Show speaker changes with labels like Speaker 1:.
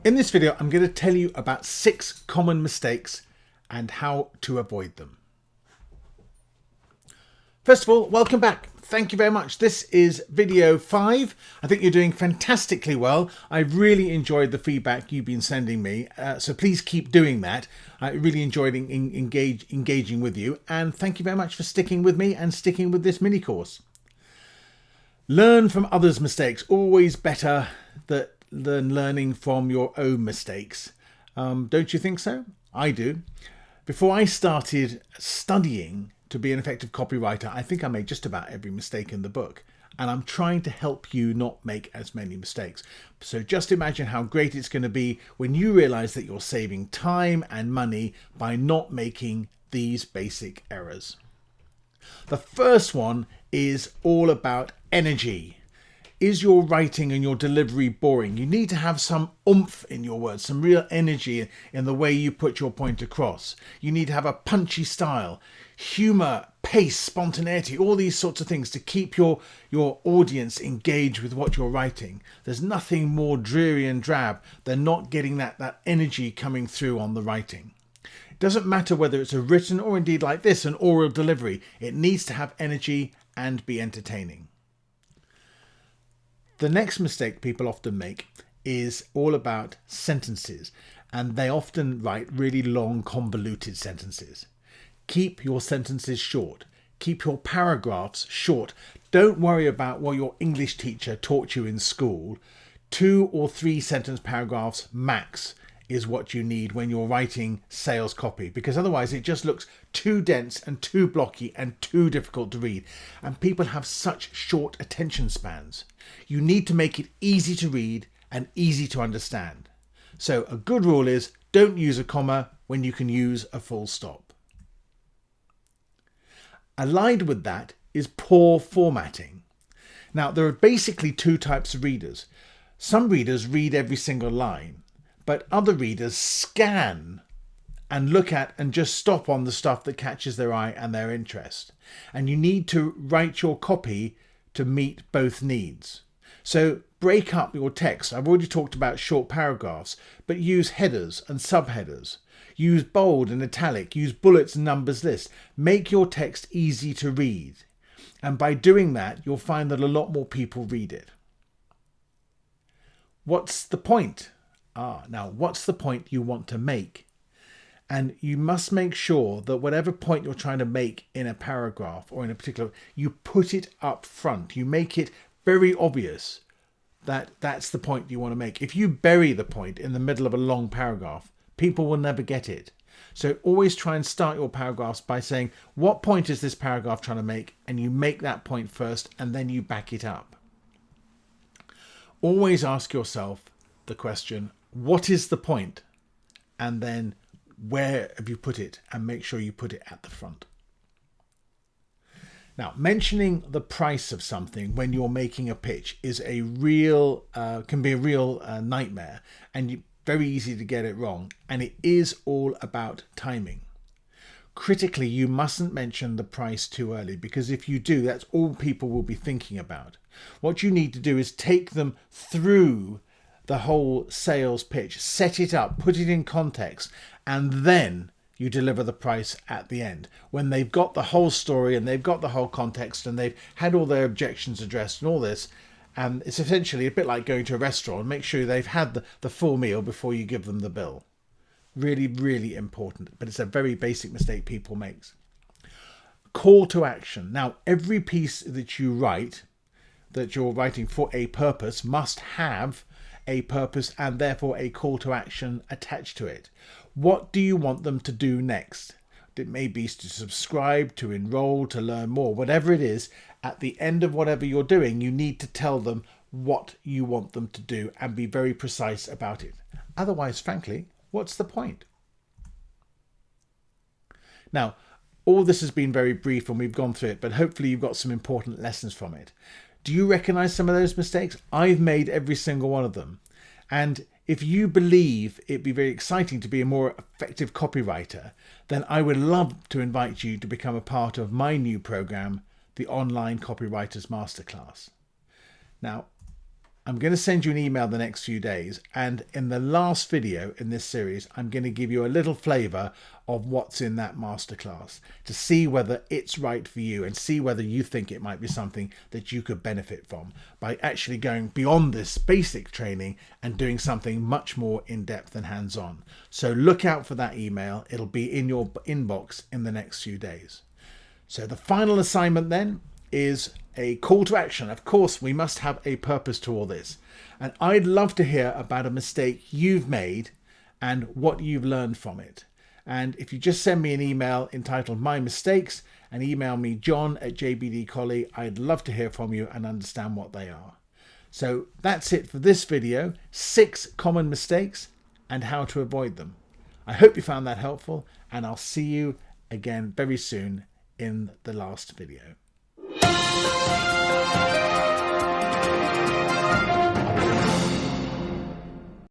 Speaker 1: In this video, I'm going to tell you about 6 common mistakes and how to avoid them. First of all, welcome back. Thank you very much. This is video 5. I think you're doing fantastically well. I've really enjoyed the feedback you've been sending me, so please keep doing that. I really enjoyed engaging with you, and thank you very much for sticking with me and sticking with this mini course. Learn from others' mistakes. Always better than learning from your own mistakes. Don't you think so? I do. Before I started studying to be an effective copywriter, I think I made just about every mistake in the book. And I'm trying to help you not make as many mistakes. So just imagine how great it's going to be when you realize that you're saving time and money by not making these basic errors. The first one is all about energy. Is your writing and your delivery boring? You need to have some oomph in your words, some real energy in the way you put your point across. You need to have a punchy style, humor, pace, spontaneity, all these sorts of things to keep your audience engaged with what you're writing. There's nothing more dreary and drab than not getting that energy coming through on the writing. It doesn't matter whether it's a written or indeed like this, an oral delivery. It needs to have energy and be entertaining. The next mistake people often make is all about sentences, and they often write really long, convoluted sentences. Keep your sentences short. Keep your paragraphs short. Don't worry about what your English teacher taught you in school. 2 or 3 sentence paragraphs max is what you need when you're writing sales copy, because otherwise it just looks too dense and too blocky and too difficult to read. And people have such short attention spans. You need to make it easy to read and easy to understand. So a good rule is don't use a comma when you can use a full stop. Allied with that is poor formatting. Now, there are basically 2 types of readers. Some readers read every single line, but other readers scan and look at and just stop on the stuff that catches their eye and their interest. And you need to write your copy to meet both needs. So break up your text. I've already talked about short paragraphs, but use headers and subheaders. Use bold and italic. Use bullets and numbers lists. Make your text easy to read. And by doing that, you'll find that a lot more people read it. What's the point? Now, what's the point you want to make? And you must make sure that whatever point you're trying to make in a paragraph or in a particular, you put it up front. You make it very obvious that that's the point you want to make. If you bury the point in the middle of a long paragraph, people will never get it. So always try and start your paragraphs by saying, what point is this paragraph trying to make? And you make that point first and then you back it up. Always ask yourself the question, what is the point? And then where have you put it? And make sure you put it at the front. Now, mentioning the price of something when you're making a pitch is a real, can be a real nightmare, and very easy to get it wrong. And it is all about timing. Critically, you mustn't mention the price too early, because if you do, that's all people will be thinking about. What you need to do is take them through the whole sales pitch, set it up, put it in context, and then you deliver the price at the end. When they've got the whole story and they've got the whole context and they've had all their objections addressed and all this, and it's essentially a bit like going to a restaurant. Make sure they've had the full meal before you give them the bill. Really, really important, but it's a very basic mistake people make. Call to action. Now, every piece that you write, that you're writing for a purpose, must have a purpose and therefore a call to action attached to it. What do you want them to do next? It may be to subscribe, to enroll, to learn more, whatever it is. At the end of whatever you're doing, you need to tell them what you want them to do and be very precise about it. Otherwise, frankly, what's the point? Now, all this has been very brief and we've gone through it, but hopefully you've got some important lessons from it. Do you recognize some of those mistakes? I've made every single one of them. And if you believe it'd be very exciting to be a more effective copywriter, then I would love to invite you to become a part of my new program, the Online Copywriters Masterclass. Now, I'm going to send you an email the next few days, and in the last video in this series, I'm going to give you a little flavor of what's in that masterclass to see whether it's right for you and see whether you think it might be something that you could benefit from by actually going beyond this basic training and doing something much more in-depth and hands-on. So look out for that email. It'll be in your inbox in the next few days. So the final assignment then is a call to action. Of course, we must have a purpose to all this. And I'd love to hear about a mistake you've made and what you've learned from it. And if you just send me an email entitled My Mistakes and email me john@jbdcolley, I'd love to hear from you and understand what they are. So that's it for this video, 6 common mistakes and how to avoid them. I hope you found that helpful, and I'll see you again very soon in the last video.